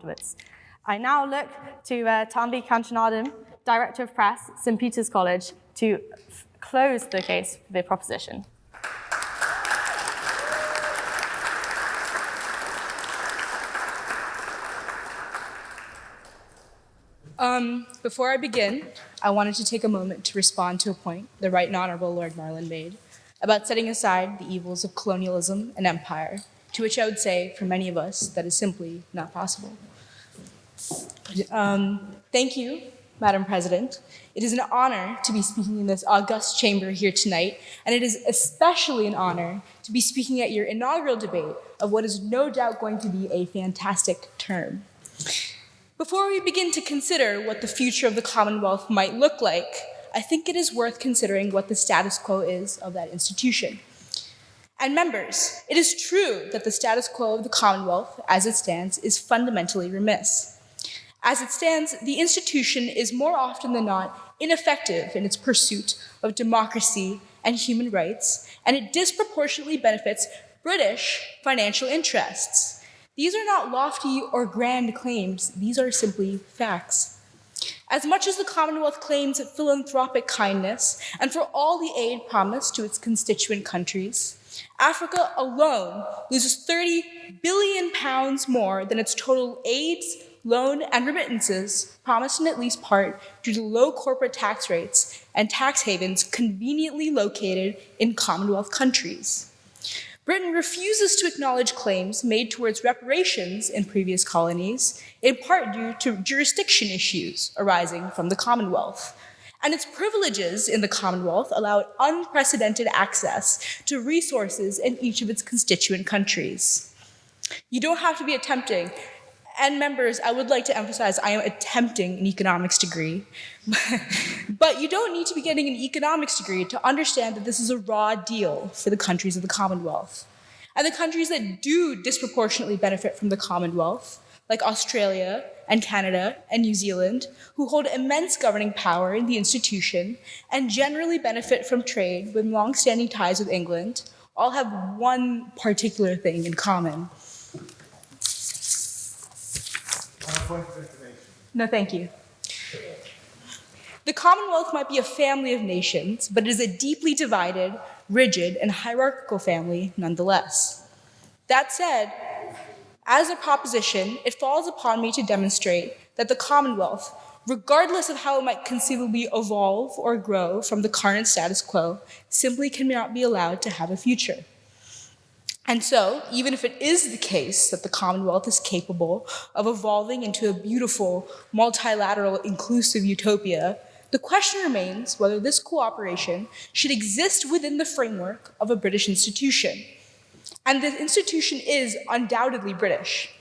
afterwards. I now look to Tanvi Kanchinadam, Director of Press, St. Peter's College, to close the case for the proposition. Before I begin, I wanted to take a moment to respond to a point the Right and Honourable Lord Marland made about setting aside the evils of colonialism and empire, to which I would say, for many of us, that is simply not possible. Thank you, Madam President. It is an honor to be speaking in this august chamber here tonight, and it is especially an honor to be speaking at your inaugural debate of what is no doubt going to be a fantastic term. Before we begin to consider what the future of the Commonwealth might look like, I think it is worth considering what the status quo is of that institution. And members, it is true that the status quo of the Commonwealth, as it stands, is fundamentally remiss. As it stands, the institution is more often than not ineffective in its pursuit of democracy and human rights, and it disproportionately benefits British financial interests. These are not lofty or grand claims, these are simply facts. As much as the Commonwealth claims philanthropic kindness and for all the aid promised to its constituent countries, Africa alone loses £30 billion more than its total aids, loan, and remittances promised in at least part due to low corporate tax rates and tax havens conveniently located in Commonwealth countries. Britain refuses to acknowledge claims made towards reparations in previous colonies, in part due to jurisdiction issues arising from the Commonwealth. And its privileges in the Commonwealth allow unprecedented access to resources in each of its constituent countries. You don't have to be attempting, and members, I would like to emphasize I am attempting an economics degree, but you don't need to be getting an economics degree to understand that this is a raw deal for the countries of the Commonwealth. And the countries that do disproportionately benefit from the Commonwealth, like Australia and Canada and New Zealand, who hold immense governing power in the institution and generally benefit from trade with long-standing ties with England, all have one particular thing in common. Point of information. No, thank you. The Commonwealth might be a family of nations, but it is a deeply divided, rigid, and hierarchical family nonetheless. That said, as a proposition, it falls upon me to demonstrate that the Commonwealth, regardless of how it might conceivably evolve or grow from the current status quo, simply cannot be allowed to have a future. And so, even if it is the case that the Commonwealth is capable of evolving into a beautiful, multilateral, inclusive utopia, the question remains whether this cooperation should exist within the framework of a British institution. And the institution is undoubtedly British.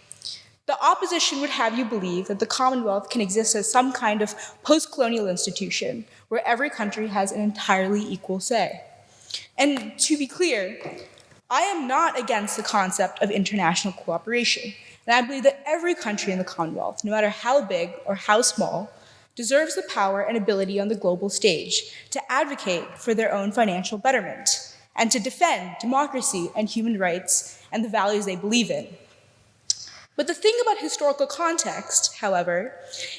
The opposition would have you believe that the Commonwealth can exist as some kind of post-colonial institution where every country has an entirely equal say. And to be clear, I am not against the concept of international cooperation, and I believe that every country in the Commonwealth, no matter how big or how small, deserves the power and ability on the global stage to advocate for their own financial betterment and to defend democracy and human rights and the values they believe in. But the thing about historical context, however,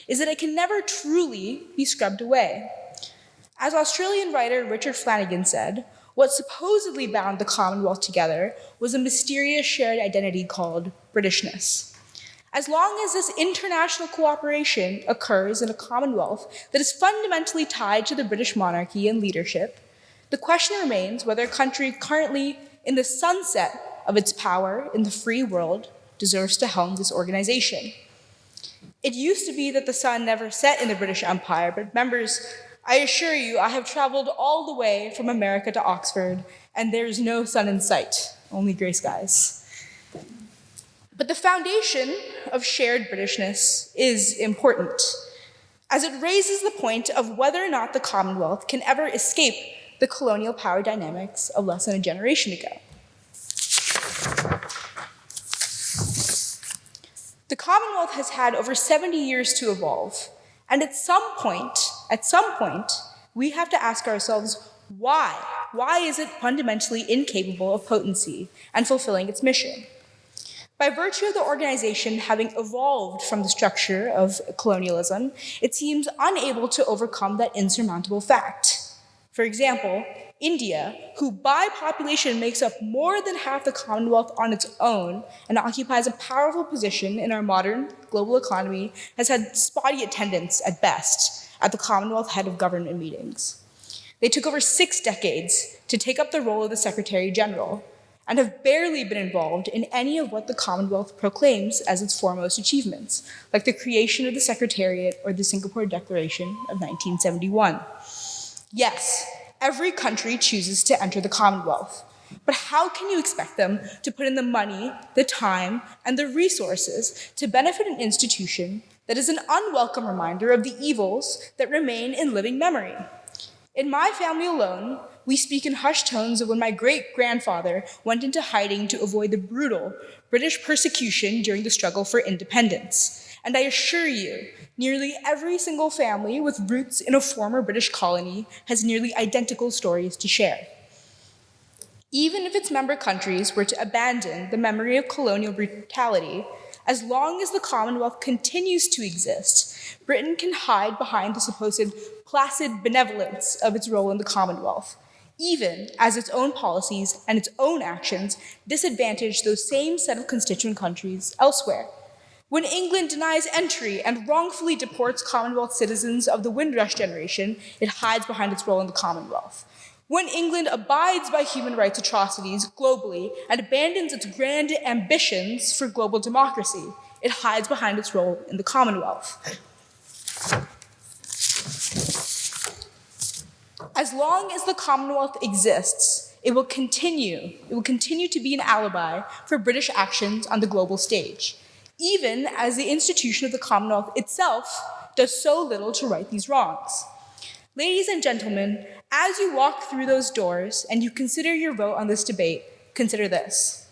is that it can never truly be scrubbed away. As Australian writer Richard Flanagan said, what supposedly bound the Commonwealth together was a mysterious shared identity called Britishness. As long as this international cooperation occurs in a Commonwealth that is fundamentally tied to the British monarchy and leadership, the question remains whether a country currently in the sunset of its power in the free world deserves to helm this organization. It used to be that the sun never set in the British Empire, but members, I assure you, I have traveled all the way from America to Oxford, and there's no sun in sight, only gray skies. But the foundation of shared Britishness is important, as it raises the point of whether or not the Commonwealth can ever escape the colonial power dynamics of less than a generation ago. The Commonwealth has had over 70 years to evolve, and at some point, we have to ask ourselves, why? Why is it fundamentally incapable of potency and fulfilling its mission? By virtue of the organization having evolved from the structure of colonialism, it seems unable to overcome that insurmountable fact. For example, India, who by population makes up more than half the Commonwealth on its own and occupies a powerful position in our modern global economy, has had spotty attendance at best at the Commonwealth head of government meetings. They took over 6 decades to take up the role of the Secretary General and have barely been involved in any of what the Commonwealth proclaims as its foremost achievements, like the creation of the Secretariat or the Singapore Declaration of 1971. Yes, every country chooses to enter the Commonwealth, but how can you expect them to put in the money, the time, and the resources to benefit an institution that is an unwelcome reminder of the evils that remain in living memory? In my family alone, we speak in hushed tones of when my great-grandfather went into hiding to avoid the brutal British persecution during the struggle for independence. And I assure you, nearly every single family with roots in a former British colony has nearly identical stories to share. Even if its member countries were to abandon the memory of colonial brutality, as long as the Commonwealth continues to exist, Britain can hide behind the supposed placid benevolence of its role in the Commonwealth, even as its own policies and its own actions disadvantage those same set of constituent countries elsewhere. When England denies entry and wrongfully deports Commonwealth citizens of the Windrush generation, it hides behind its role in the Commonwealth. When England abides by human rights atrocities globally and abandons its grand ambitions for global democracy, it hides behind its role in the Commonwealth. As long as the Commonwealth exists, it will continue to be an alibi for British actions on the global stage, even as the institution of the Commonwealth itself does so little to right these wrongs. Ladies and gentlemen, as you walk through those doors and you consider your vote on this debate, consider this.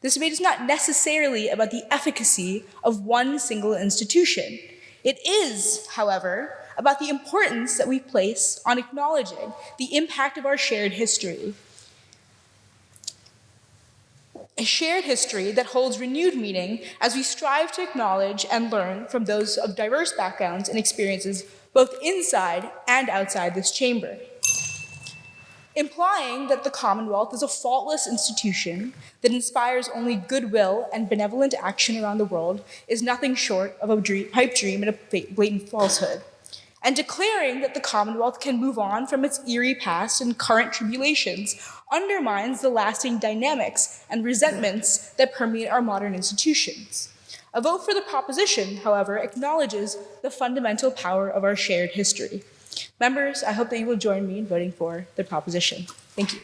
This debate is not necessarily about the efficacy of one single institution. It is, however, about the importance that we place on acknowledging the impact of our shared history. A shared history that holds renewed meaning as we strive to acknowledge and learn from those of diverse backgrounds and experiences both inside and outside this chamber. Implying that the Commonwealth is a faultless institution that inspires only goodwill and benevolent action around the world is nothing short of a pipe dream and a blatant falsehood. And declaring that the Commonwealth can move on from its eerie past and current tribulations undermines the lasting dynamics and resentments that permeate our modern institutions. A vote for the proposition, however, acknowledges the fundamental power of our shared history. Members, I hope that you will join me in voting for the proposition. Thank you.